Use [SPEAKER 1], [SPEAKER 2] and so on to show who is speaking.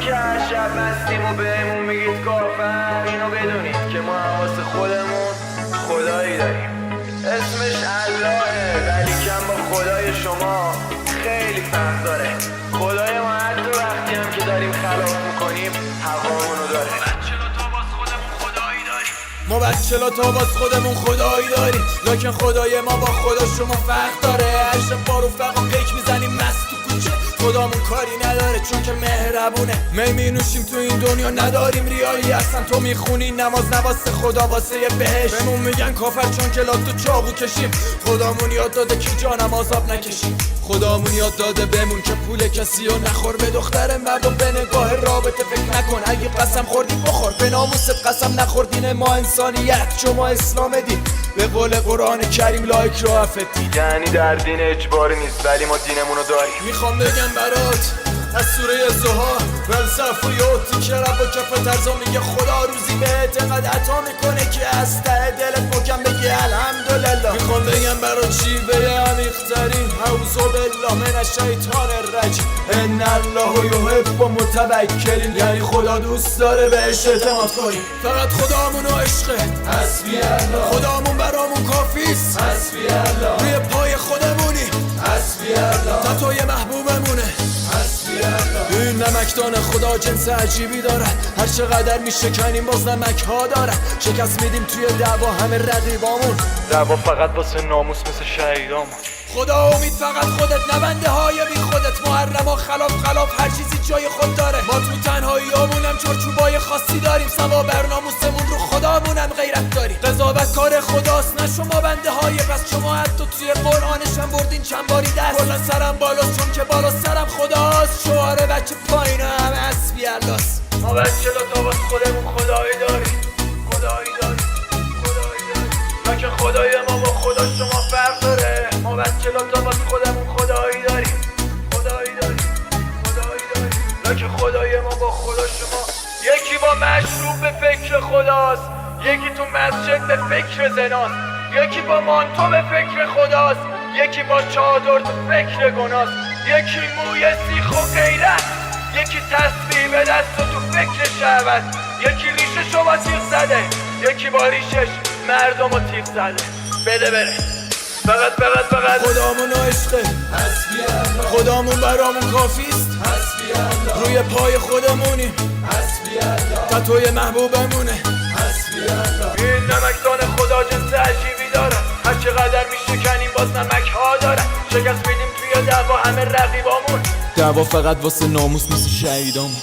[SPEAKER 1] که هر شب مستیم و بهمون میگید کافر، اینو بدونید که ما حواس خودمون خدایی داریم اسمش اللهه، ولی کم با خدای شما خیلی فرق داره. خدای ما حتی وقتی هم که داریم خلاف میکنیم حقامونو داره. ما بچه‌لا تا باز خودمون خدایی داریم، لکن خدای ما با خدا شما فرق داره. هر شب با رفقا پیک میزنیم مست تو کوچه، خدامون کاری نداره چون که مهربونه. می نوشیم تو این دنیا نداریم ریایی، اصلا تو میخونی نماز نواسه خدا واسه بهش. بهمون میگن کافر چون که لاتو چاقو کشیم، خدامون یاد داده که جانم عذاب نکشیم. خدامون یاد داده بمون که پول کسی رو نخور، به دختر مردم به نگاه رابطه فکر نکن. اگه قسم خوردی بخور، به ناموست قسم نخوردین. ما انسانیت شما اسلام دین، به قول قرآن کریم لایک رو افتی. یعنی در دین اجباری نیست ولی ما دینمون رو داریم. میخوام بگم برات از سوره زها فلسفه و یوتی که رب و کف ترزا میگه خدا روزی بهت قد عطا میکنه که از ته دلت مکم بگی الحمدلله. میخوام بگم برات شیوه عمیق‌ترین اعوذ بالله من الشیطان الرجیم ان الله یحب متوکلین، یعنی خدا دوست داره بهش اعتماد کنیم. فقط خدامون و عشقه، حسبی الله. خدامون برامون کافیست، حسبی الله. روی پای خودمونی، حسبی الله. تتوی محبوبمونه، حسبی الله. این نمکدان خدا جنس عجیبی دارد، هر چقدر میشکنیم باز نمک ها دارد. شکست میدیم توی دعوا همه رقیبامون، دعوا فقط واسه ناموس مثل شهیدامون. خدا امید فقط خودت، نبنده های بی خودت. محرم و خلاف هر چیزی جای خود داره. ما تو تنهایی آمونم چارچوبای خاصی داریم، سوا بر ناموسمون رو خدامونم غیرت داریم. قضاوت کار خداست نه شما بنده های، پس شما حتی توی قرآنش هم بردین چند باری دست. کلا سرم بالاست چون که بالا سرم خداست، شعار بچه پایین هم حسبی الله. ما بچه‌لا تا باز خودمون خدایی داریم، خدایی داریم، خدایی داریم، لکن خدای ما با خدا شما فرق داره. ما بچه‌لا تا باز خودمون خدایی داریم، خدایی داریم، خدایی داریم، لکن خدای ما با خدا شما. یکی با مشروب به فکر خداست، یکی تو مسجد به فکر زناست، یکی با مانتو به فکر خداست، یکی با چادر تو فکر گناست، یکی موی سیخ و غیرت، یکی تسبیح به دست و تو فکر شهوت، یکی ریششو با تیغ زده، یکی با ریشش مردم و تیغ زده. بده بره فقط خدامون و عشقه، حسبی الله. خدامون برامون کافیست، حسبی الله. روی پای خودمونیم، حسبی الله. تتوی محبوبمونه، حسبی الله. این نمکدان خدا جنس عجیبی داره، هر چقدر میشکنیم باز نمک ها داره. شکست میدیم توی دعوا همه رقیبامون، دعوا فقط واسه ناموس مثل شهیدامون.